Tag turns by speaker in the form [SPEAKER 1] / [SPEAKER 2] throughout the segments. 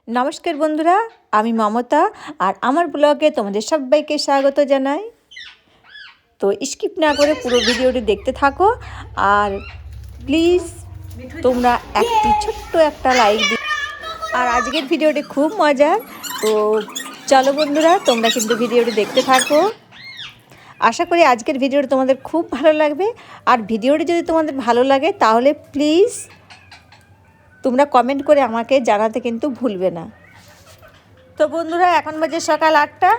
[SPEAKER 1] নমস্কার বন্ধুরা, আমি মমতা আর আমার ব্লগে তোমাদের সবাইকে স্বাগত জানাই। তো স্কিপ না করে পুরো ভিডিওটি দেখতে থাকো আর প্লিজ তোমরা ছোট্ট একটা লাইক দিও। আর আজকের ভিডিওটি খুব মজার, তো চলো বন্ধুরা তোমরা কিন্তু ভিডিওটি দেখতে থাকো। আশা করি আজকের ভিডিওটি তোমাদের খুব ভালো লাগবে। আর ভিডিওটি যদি তোমাদের ভালো লাগে তাহলে প্লিজ তোমরা কমেন্ট করে আমাকে জানাতে কিন্তু ভুলবে না। তো বন্ধুরা এখন বাজে সকাল 8টা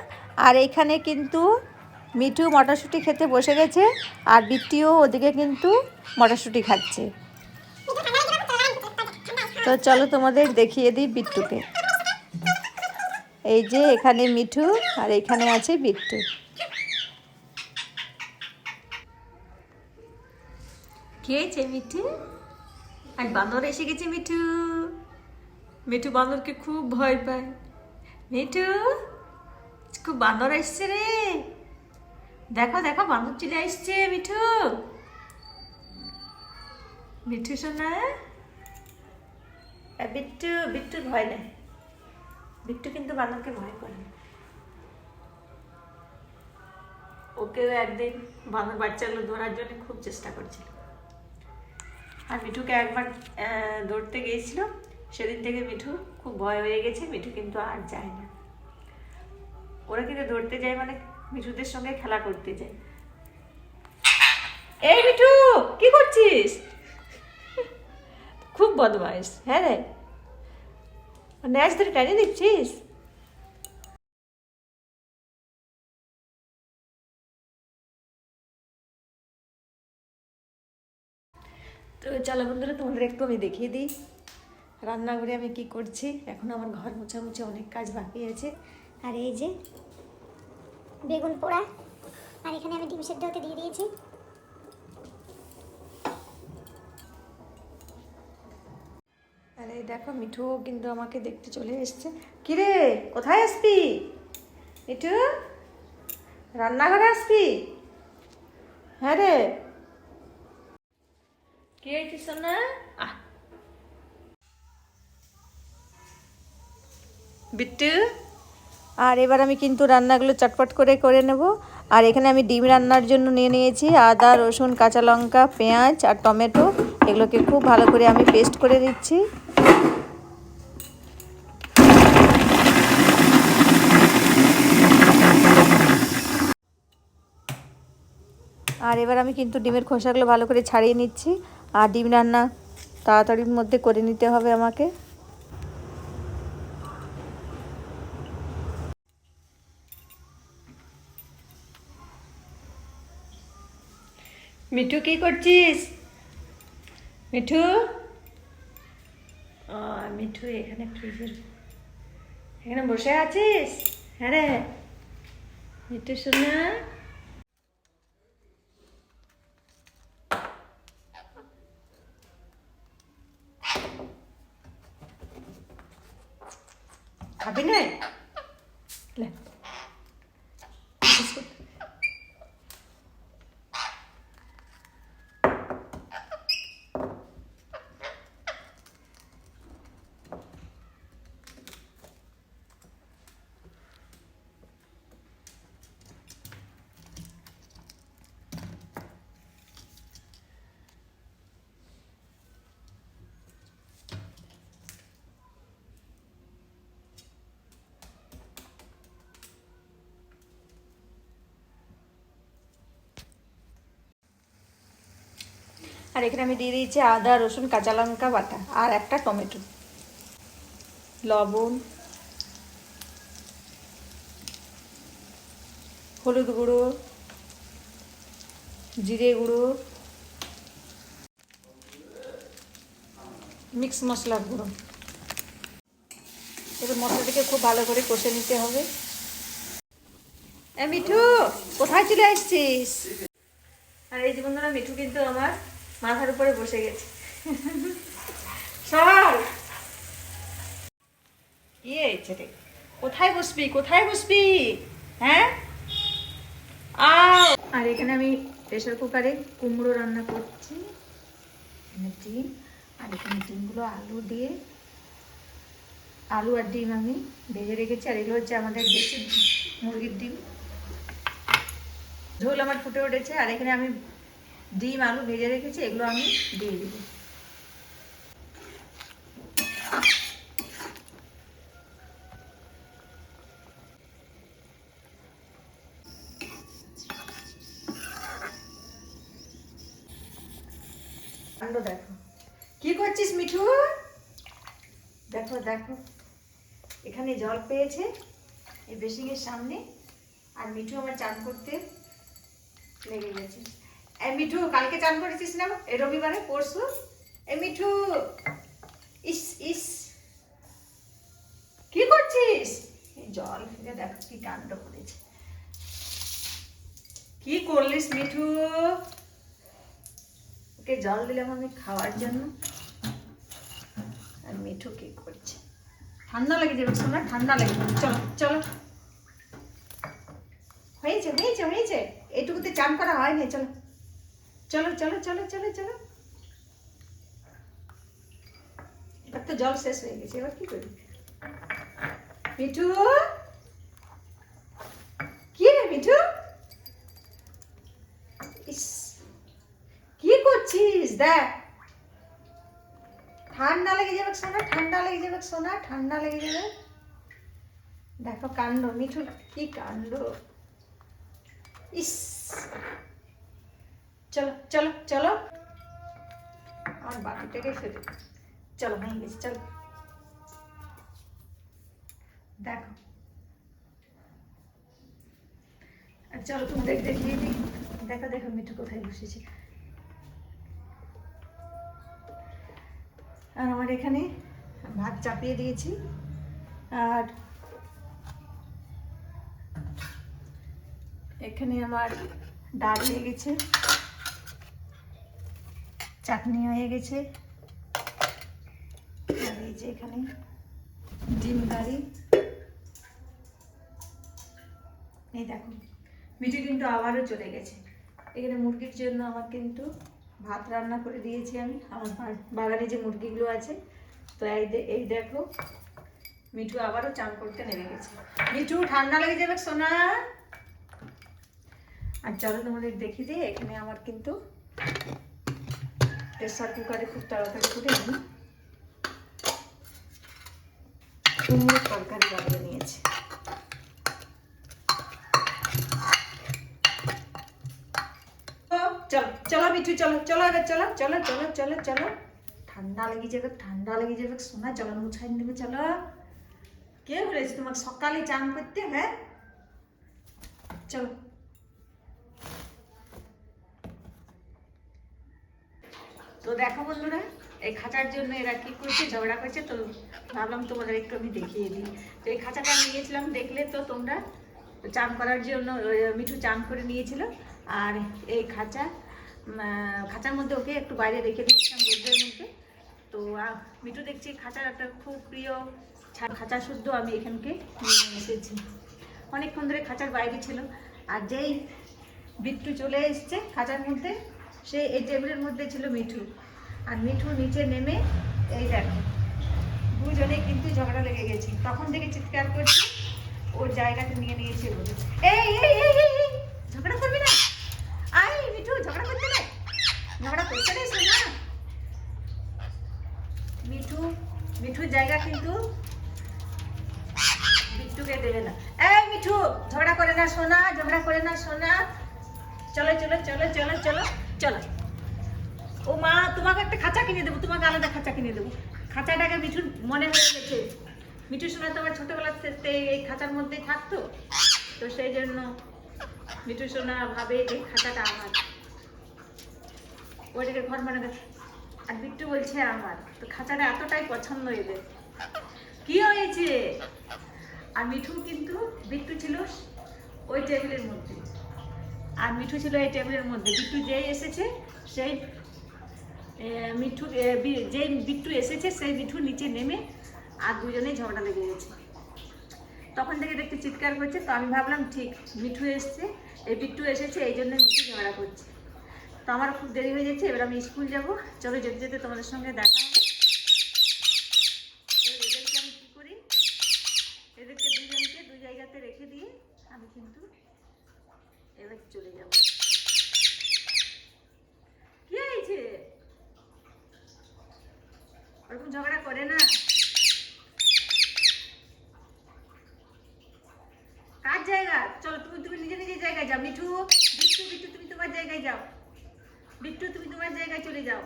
[SPEAKER 1] আর এইখানে কিন্তু মিঠু মটরশুঁটি খেতে বসে গেছে আর বিট্টিও ওদিকে কিন্তু মটরশুঁটি খাচ্ছে। তো চলো তোমাদের দেখিয়ে দিই বিট্টুকে। এই যে এখানে মিঠু আর এখানে আছে বিট্টু। খেয়েছে মিঠু আর বানর এসে গেছে। মিঠু মিঠু বানরকে খুব ভয় পায়। মিঠু খুব বানর আসছে রে, দেখো দেখো বানর চলে আসছে। মিঠু মিঠু শোনা, বিট্টু বিট্টুর ভয় নেই। বিট্টু কিন্তু বানরকে ভয় করে না। ওকেও একদিন বানর বাচ্চাগুলো ধরার জন্য খুব চেষ্টা করছিল আর মিঠুকে একবার দৌড়তে গিয়েছিল, সেদিন থেকে মিঠু খুব ভয় হয়ে গেছে। মিঠু কিন্তু আর যায় না। ওরা কিন্তু দৌড়তে যায় মানে মিঠুদের সঙ্গে খেলা করতে যায়। এই মিঠু কি করছিস? খুব বদমাইশ। হ্যাঁ রে, ন্যাচ ধরে টানিয়ে দিচ্ছিস। তো চলো বন্ধুরা তোমাদের একটু আমি দেখিয়ে দিই রান্নাঘরে আমি কি করছি। এখন আমার ঘর মোছামুছি অনেক কাজ বাকি আছে।
[SPEAKER 2] আর এই যে বেগুন পোড়া, আর এখানে আমি ডিম সেদ্ধ হতে দিয়ে দিয়েছি।
[SPEAKER 1] আর এই দেখো মিঠুও কিন্তু আমাকে দেখতে চলে এসছে। কিরে কোথায় আসবি মিঠু? রান্নাঘরে আসবি? হ্যাঁ রে, কি হয়েছিস না? বিট্টু আর এবার আমি কিন্তু রান্নাগুলো চটপট করে করে নেব। আর এখানে আমি ডিম রান্নার জন্য নিয়ে নিয়েছি আদা, রসুন, কাঁচা লঙ্কা, পেঁয়াজ আর টমেটো। এগুলোকে খুব ভালো করে আমি পেস্ট করে দিচ্ছি। আর এবার আমি কিন্তু ডিমের খোসাগুলো ভালো করে ছাড়িয়ে নিচ্ছি। আর ডিম রান্না তাড়াতাড়ির মধ্যে করে নিতে হবে আমাকে। মিঠু কি করছিস? মিঠু মিঠু এখানে ফ্রিজের এখানে বসে আছিস? হ্যাঁ রে মিঠু শোনা, খাবি না? আর এখানে আমি দিয়ে দিয়েছি আদা, রসুন, কাঁচা লঙ্কা বাটা আর একটা টমেটো, লবণ, হলুদ গুঁড়ো, জিরে গুঁড়ো, মিক্স মশলার গুঁড়ো। এবার মশলাটাকে খুব ভালো করে কষে নিতে হবে। মিঠু কোথায় চলে আসছিস? আর এই যে বন্ধুরা মিঠু কিন্তু আমার মাথার উপরে বসে গেছে। সর, কি হয়েছে রে? কোথায় বসবি কোথায় বসবি? হ্যাঁ আর এখানে আমি প্রেসার কুকারে কুমড়ো রান্না করছি। এখানে ডিম আর এখানে ডিমগুলো আলু দিয়ে আলু আর ডিম আমি ভেজে রেখেছি, আর এগুলো হচ্ছে আমাদের দেশি মুরগির ডিম। ঝোল আমার ফুটে উঠেছে, আর এখানে আমি ডিম আলু ভেজে রেখেছি, এগুলো আমি দিয়ে দিব। দেখো কি করছিস মিঠু, দেখো দেখো এখানে জল পেয়েছে এই বেসিনের সামনে, আর মিঠু আমার চান করতে লেগে গেছে। এই মিঠু কালকে চান করেছিস না এই রবিবারে পরশু? এই মিঠু ইস ইস কি করছিস? এই জল ফিরে দেখো কি কাণ্ড করেছে। কি করলিস মিঠু? ওকে জল দিলাম আমি খাওয়ার জন্য, আর মিঠু কি করছে? ঠান্ডা লেগে যাবে শোনা, ঠান্ডা লেগে যাবে। চলো চলো, হয়েছে হয়েছে হয়েছে, এইটুকুতে চান করা হয়নি। চলো চলো চলো চলো চলো চলো, এবার তো জল শেষ হয়ে গেছে, এবার কি করবি? মিঠু কি রে মিঠু, ইস কি করছিস? দেখ ঠান্ডা লেগে যাবে সোনা, ঠান্ডা লেগে যাবে সোনা, ঠান্ডা লেগে যাবে। দেখো কাণ্ড মিঠুর, কি কাণ্ড। ইস চলো চলো চলো, আমার বাটিটাকে ফেলে, চলো হয়ে গেছে চলো। দেখো আর চলো তোমাদের দেখিয়ে দিই। দেখো দেখো মিঠু কোথায় বসেছে। আর আমার এখানে ভাত চাপিয়ে দিয়েছি, আর এখানে আমার ডাল হয়ে গেছে, চাটনি হয়ে গেছে, আর এই যে এখানে ডিম কারি। এই দেখো মিঠু কিন্তু আবারও চলে গেছে। এখানে মুরগির জন্য আমার কিন্তু ভাত রান্না করে দিয়েছি আমি, আমার বাগানে যে মুরগিগুলো আছে। তো এই দেখো মিঠু আবারও চান করতে নেমে গেছে। মিঠু ঠান্ডা লেগে যাবে সোনা। আর চলো তোমাদের দেখি দিয়ে, এখানে আমার কিন্তু প্রেসার কুকারে খুব তাড়াতাড়ি করে আমি কুমড়োর তরকারি বানিয়ে নিয়েছি। চলো চলো মিঠু চলো চলো, এবার চলো চলো চলো চলো চলো, ঠান্ডা লেগে যাবে, ঠান্ডা লেগে যাবে সোনা। চলো মুছাই নেবে চলো। কে বলেছে তোমাকে সকালে চান করতে? হ্যাঁ চলো। তো দেখো বন্ধুরা, এই খাঁচার জন্য এরা কি করছে, ঝগড়া করছে। তো ভাবলাম তোমাদের একটু আমি দেখিয়ে দিই। তো এই খাঁচাটা আমি নিয়েছিলাম, দেখলে তো তোমরা, চান করার জন্য মিঠু চান করে নিয়েছিল। আর এই খাঁচার মধ্যে ওকে একটু বাইরে রেখে দিয়েছিলাম রোদের মধ্যে। তো মিঠু দেখছি খাঁচার একটা খুব প্রিয় খাঁচা শুদ্ধ আমি এখানকে নিয়ে এসেছি। অনেকক্ষণ ধরে খাঁচার বাইরে ছিল, আর যেই বিট্টু চলে এসছে খাঁচার মধ্যে, সে এই টেবিলের মধ্যে ছিল মিঠু। আর মিঠু নিচে নেমে এই দেখো দুজনে কিন্তু ঝগড়া লেগে গেছি, তখন থেকে চিৎকার করছে ওর জায়গাটা নিয়ে নিয়েছে বলে। এই এই এই এই এই, ঝগড়া করবি না, আই মিঠু ঝগড়া করতে না, ঝগড়া করতে নেই শোনা। মিঠুর জায়গা কিন্তু বিট্টুকে দেবে না। এই মিঠু ঝগড়া করে না সোনা, ঝগড়া করে না সোনা। চলো চলো চলো চলো চলো চলো। ও মা তোমাকে একটা খাঁচা কিনে দেবো, তোমাকে আলাদা খাঁচা কিনে দেবো। খাঁচাটাকে মিঠুর মনে হয়ে গেছে, মিঠু সোনা তোমার ছোটবেলা থেকে এই খাঁচার মধ্যেই থাকতো। তো সেই জন্য মিঠু সোনা ভাবে এই খাঁচাটা আমার, ওইটাকে ঘর বানাবে। আর বিট্টু বলছে আমার, তো খাঁচাটা এতটাই পছন্দ এদের। কি হয়েছে? আর মিঠু কিন্তু বিট্টু ছিল ওই টেবিলের মধ্যে, আর মিঠু ছিল এই টেবিলের মধ্যে। বিট্টু যেই এসেছে সেই বিট্টু এসেছে সেই মিঠু নিচে নেমে আর দুজনেই ঝগড়া লেগে গেছে। তখন থেকে দেখতে চিৎকার করছে। তো আমি ভাবলাম ঠিক মিঠু এসছে, এই বিট্টু এসেছে, এই জন্য মিঠু ঝগড়া করছে। তো আমার খুব দেরি হয়ে যাচ্ছে, এবার আমি স্কুল যাবো। চলো যেতে যেতে তোমাদের সঙ্গে দেখা হবে। এদেরকে আমি কী করি আমি কিন্তু এবার চলে যাব। কি হয়েছে? ওরকম ঝগড়া করে না। কার জায়গা? চলো তুমি নিজের জায়গায় যাও। মিঠু, বিট্টু তুমি তোমার জায়গায় যাও। বিট্টু তুমি তোমার জায়গায় চলে যাও।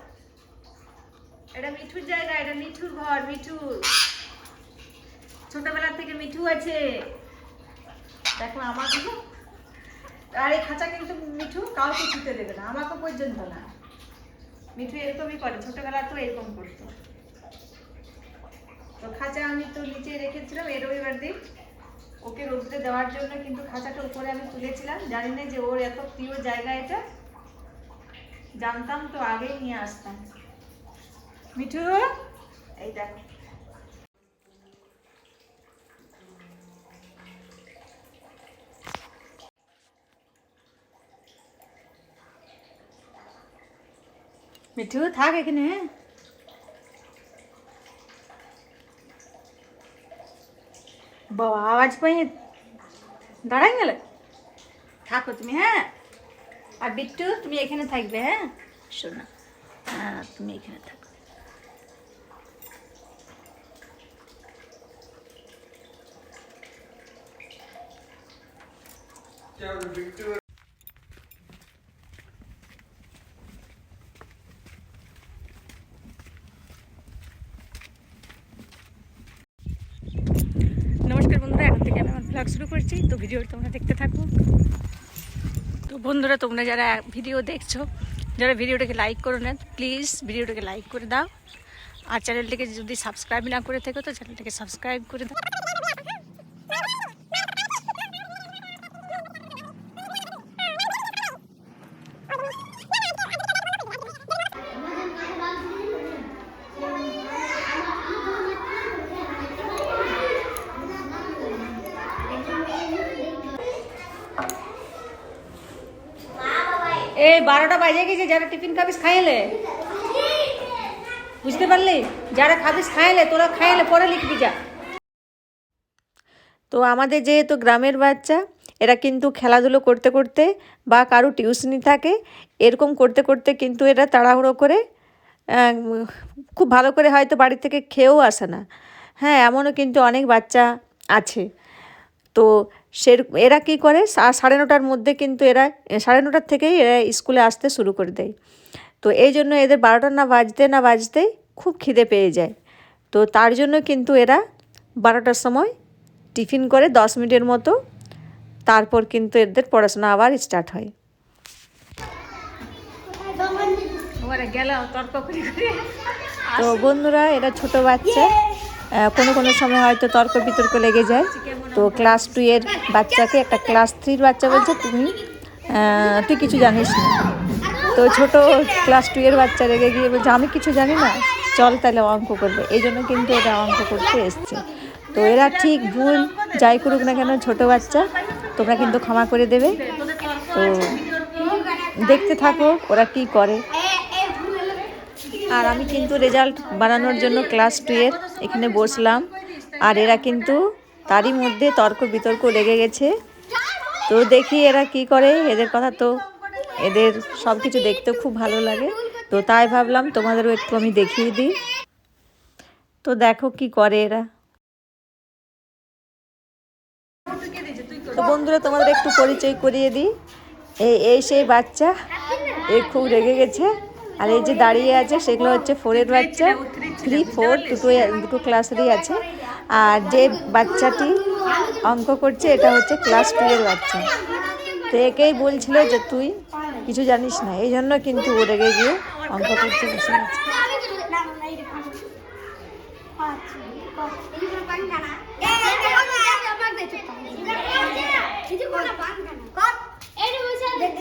[SPEAKER 1] এটা মিঠুর জায়গা, এটা মিঠুর ঘর। মিঠুর ছোটবেলা থেকে মিঠু আছে। দেখো আমাকে, আর এই খাঁচা কিন্তু মিঠু কাউকে ছুতে দেবে না, আমাকে পর্যন্ত না। মিঠু এরকমই করে, ছোটবেলা তো এরকম করতো। তো খাঁচা আমি তো নিচে রেখেছিলাম এই রবিবার দিন ওকে রোদ্রে দেওয়ার জন্য, কিন্তু খাঁচাটা উপরে আমি তুলেছিলাম। জানি না যে ওর এত প্রিয় জায়গা এটা, জানতাম তো আগেই নিয়ে আসতাম। মিঠু এই দেখো, মিঠু থাক এখানে। বাবা আওয়াজ পাই দাঁড়াই গেলে, থাকো তুমি। হ্যাঁ, আর বিট্টু তুমি এখানে থাকবে। হ্যাঁ শোনা, হ্যাঁ তুমি এখানে থাকো। নমস্কার বন্ধুরা, এখন থেকে আমি আমার ব্লগ শুরু করছি। তো ভিডিও তোমরা দেখতে থাকো। তো বন্ধুরা, তোমরা যারা ভিডিও দেখছো, যারা ভিডিওটাকে লাইক করো না, প্লিজ ভিডিওটাকে লাইক করে দাও। আর চ্যানেলটাকে যদি সাবস্ক্রাইব না করে থাকো তো চ্যানেলটাকে সাবস্ক্রাইব করে দাও। এই 12টা বাজে গেছে, যারা টিফিন খাবিস খাইলে, বুঝতে পারলি? যারা খাবিস খাইলে, তোরা খাইলে পরে লিখবি যা। তো আমাদের যেহেতু গ্রামের বাচ্চা, এরা কিন্তু খেলাধুলো করতে করতে বা কারো টিউশনি থাকে, এরকম করতে করতে কিন্তু এরা তাড়াহুড়ো করে খুব ভালো করে হয়তো বাড়ি থেকে খেয়েও আসে না। হ্যাঁ, এমনও কিন্তু অনেক বাচ্চা আছে। তো এরা কী করে, 9:30টার মধ্যে কিন্তু এরা 9:30টার থেকেই এরা স্কুলে আসতে শুরু করে দেয়। তো এই জন্য এদের 12টা না বাজতেই খুব খিদে পেয়ে যায়। তো তার জন্য কিন্তু এরা 12টার সময় টিফিন করে 10 মিনিটের মতো, তারপর কিন্তু এদের পড়াশোনা আবার স্টার্ট হয়। তো বন্ধুরা, এরা ছোট বাচ্চা, কোনো সময় হয়তো তর্ক বিতর্ক লেগে যায়। তো ক্লাস 2 এর বাচ্চাকে একটা ক্লাস 3 বাচ্চা বলছে তুই কিছু জানিস না। তো ছোট ক্লাস 2 এর বাচ্চা রেগে গিয়ে বলছে আমি কিছু জানি না, চল তাহলে অঙ্ক করবে। এই জন্য কিন্তু এরা অঙ্ক করতে এসছে। তো এরা ঠিক ভুল যাই করুক না কেন, ছোট বাচ্চা, তোমরা কিন্তু ক্ষমা করে দেবে। তো দেখতে থাকো ওরা কি করে। আর আমি কিন্তু রেজাল্ট বানানোর জন্য ক্লাস 2 এর এখানে বসলাম, আর এরা কিন্তু তারই মধ্যে তর্ক বিতর্ক লেগে গেছে। তো দেখি এরা কি করে। এদের কথা তো, এদের সব কিছু দেখতেও খুব ভালো লাগে। তো তাই ভাবলাম তোমাদেরও একটু আমি দেখিয়ে দিই। তো দেখো কি করে এরা। তো বন্ধুরা, তোমাদের একটু পরিচয় করিয়ে দিই। এই সেই বাচ্চা, এ খুব রেগে গেছে। আর এই যে দাঁড়িয়ে আছে সেগুলো হচ্ছে 4 এর বাচ্চা, 3, 4 দুটো ক্লাসেরই আছে। আর যে বাচ্চাটি অঙ্ক করছে এটা হচ্ছে ক্লাস 2 এর বাচ্চা। তো একেই বলছিল যে তুই কিছু জানিস না, এই জন্য কিন্তু ও রেগে গিয়ে অঙ্ক করতে বসে গেছে।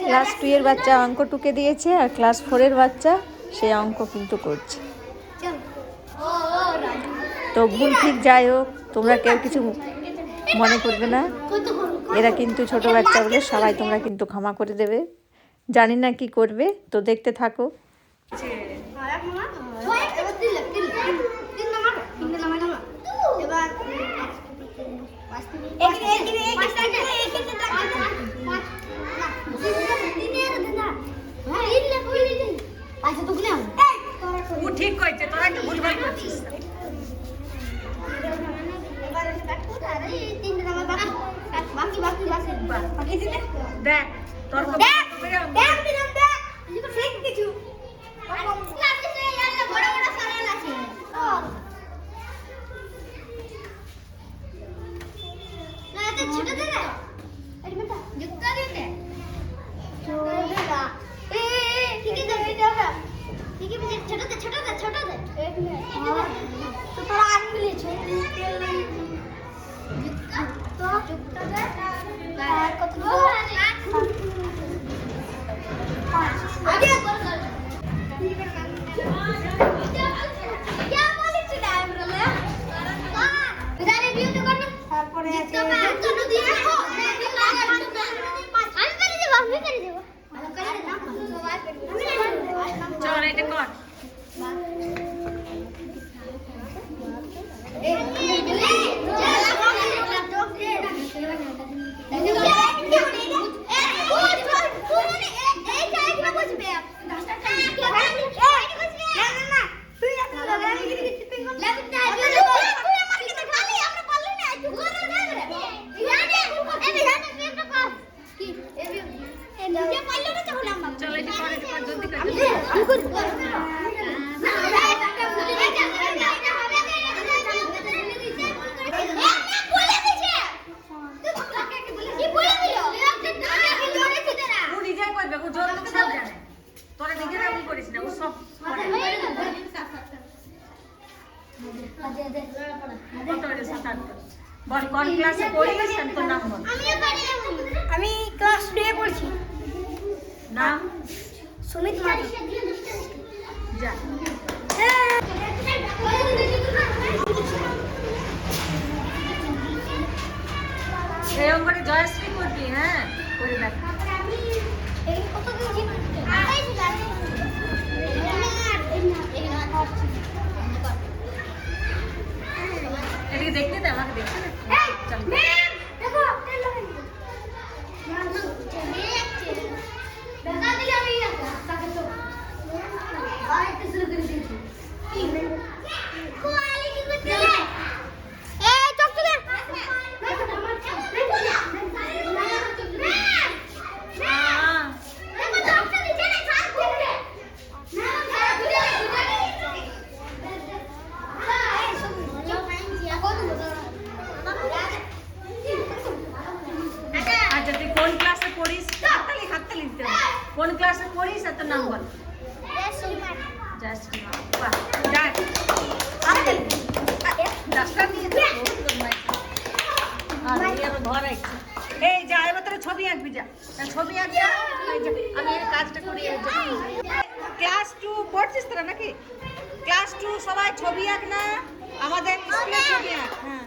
[SPEAKER 1] ক্লাস 2 এর বাচ্চা অঙ্ক টুকে দিয়েছে, আর ক্লাস 4 এর বাচ্চা সে অঙ্ক কিন্তু করছে। তো ভুল ঠিক যাই হোক, তোমরা কেউ কিছু মনে করবে না। এরা কিন্তু ছোট বাচ্চা বলে সবাই তোমরা কিন্তু ক্ষমা করে দেবে। জানি না কি করবে, তো দেখতে থাকো। বাহ
[SPEAKER 2] পাখি দিলে
[SPEAKER 1] দেখ তোর
[SPEAKER 2] দেখ দিলাম দেখ ঠিক কিছু ক্লাসে ইয়ালে বড় বড় সারাল আছে না এটা ছোট দে না এই বেটা জুতা দিতে ছোট দেগা এ ঠিক আছে এটা ঠিক আছে ছোট দে এক মিনিট তো তোরা আনবি ছোট তেল নাই জুতা তো জুতা দে কত আগে বল क्या बोले ছিল আমরা এটা রিভিউ তো করব তারপরে আছে তো দিয়ে রাখো আমি করে দেব আমি করে দেব
[SPEAKER 1] চল এটা কর চল এটা কর জলদি কর তোরা দেখে রাখবি করিস না ও সব বল কোন ক্লাসে পড়িস তোর নাম বল
[SPEAKER 2] আমি ক্লাস 2 এ পড়ছি
[SPEAKER 1] নাম
[SPEAKER 2] সুমিত মাঝি
[SPEAKER 1] যা এরকম করে জয়শ্রী করবি হ্যাঁ করে দেখ এদিকে দেখতে দে আমাকে দেখতে দে চল আচ্ছা তুই কোন ক্লাসে পড়িস হাততালি দিতে হবে কোন ক্লাসে পড়িস আর তোর নাম বল জয়শ্রী বাহ যা ডাক্তার নিয়ে ঘর আইছি এই যা এবার তোরা ছবি আঁকবি যা ছবি আঁক যা আমি এই কাজটা করি ক্লাস 2 পড়ছিস তোরা নাকি ক্লাস 2 সবাই ছবি আঁক না আমাদের স্কুলে ছবি আঁক হ্যাঁ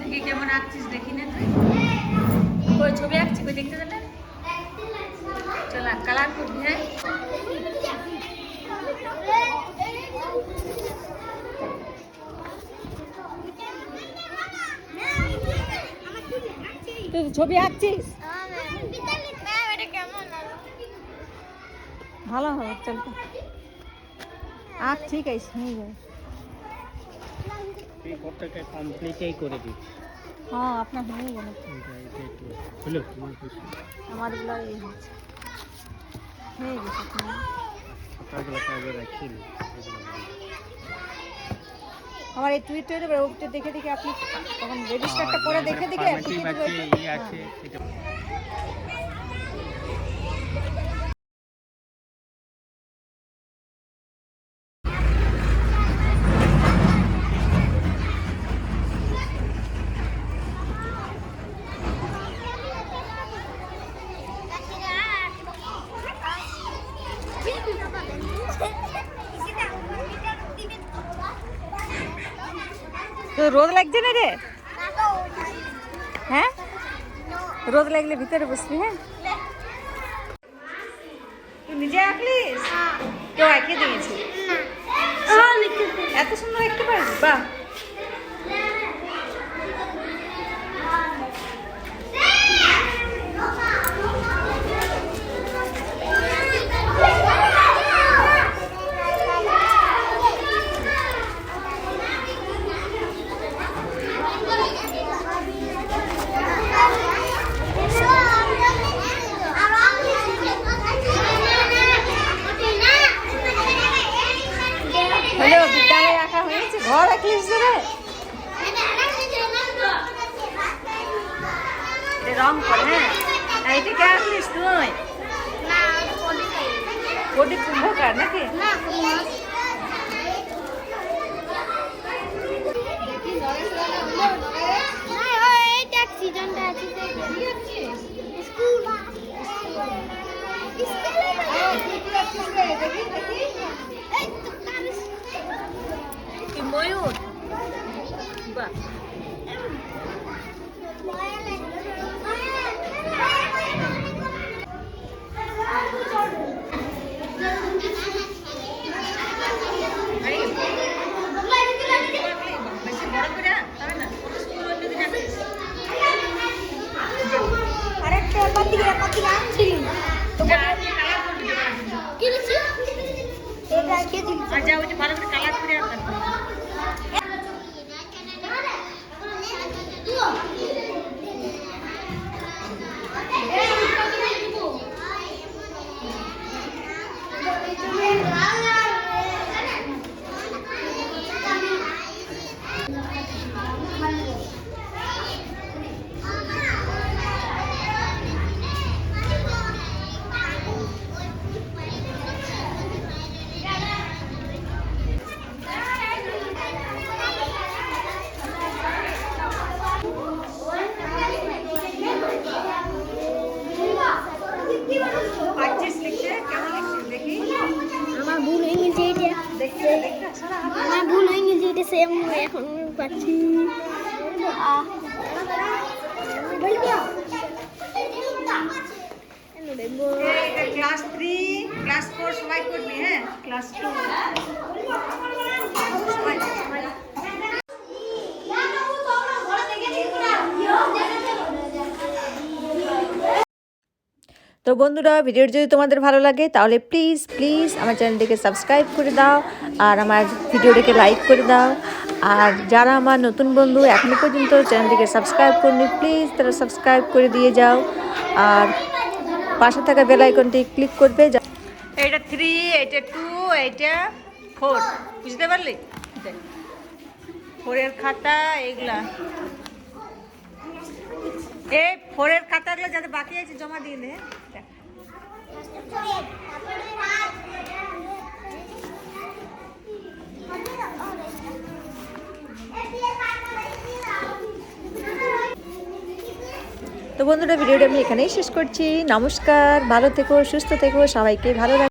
[SPEAKER 1] দেখি কেমন আঁকছিস দেখি না তুই ওই ছবি আঁকছি কই দেখতে দেন চল কালার করবি হ্যাঁ তুই ছবি আঁকছিস ভালো হবে চল আঁক ঠিক আছে হয়ে যাবে
[SPEAKER 3] এই কতটা কমপ্লিটই করে দিচ্ছি
[SPEAKER 1] হ্যাঁ আপনার হয়ে গেল
[SPEAKER 3] হলো তোমার কিছু
[SPEAKER 1] আমার ব্লগ এই হচ্ছে হয়ে গেছে
[SPEAKER 3] সকালবেলা কাজে রাখছি
[SPEAKER 1] আমার এই টুইটারে ওটা দেখে দেখে আপনি তখন রেজিস্টারটা করে দেখে দেখে
[SPEAKER 3] আছে এটা
[SPEAKER 1] তো রোদ লাগছে না রে হ্যাঁ রোদ লাগলে ভিতরে বসবি হ্যাঁ তুই নিজে আঁকলিস কেউ আঁকিয়ে দিয়েছে এত সুন্দর আঁকতে পারিস বাহ রং কর, হ্যাঁ। আর এটা কে আসলিস তুই? কোটি কুম্ভকার নাকি? কি ময়ূর? বাহ।
[SPEAKER 2] আমার ভুল হয়ে গেছে এটা সেম এখন পাচ্ছি
[SPEAKER 1] ক্লাস 3 ক্লাস 4 সবাই করবি, হ্যাঁ। ক্লাস 2 তো বন্ধুরা, ভিডিওটি যদি তোমাদের ভালো লাগে তাহলে প্লিজ প্লিজ আমার চ্যানেলটিকে সাবস্ক্রাইব করে দাও আর আমার ভিডিওটিকে লাইক করে দাও। আর যারা আমার নতুন বন্ধু এখনো পর্যন্ত চ্যানেলটিকে সাবস্ক্রাইব করনি, প্লিজ তারা সাবস্ক্রাইব করে দিয়ে যাও আর পাশে থাকা বেল আইকনটি ক্লিক করবে। এটা 3, এটা 2, এটা 4, বুঝতে পারলি? 4-এর খাতা এগুলা, এই 4-এর খাতাগুলো যাতে বাকি আছে জমা দিয়ে দে। তো বন্ধুরা, ভিডিওটা আমি এখানেই শেষ করছি। নমস্কার, ভালো থেকো, সুস্থ থেকো, সবাইকে ভালো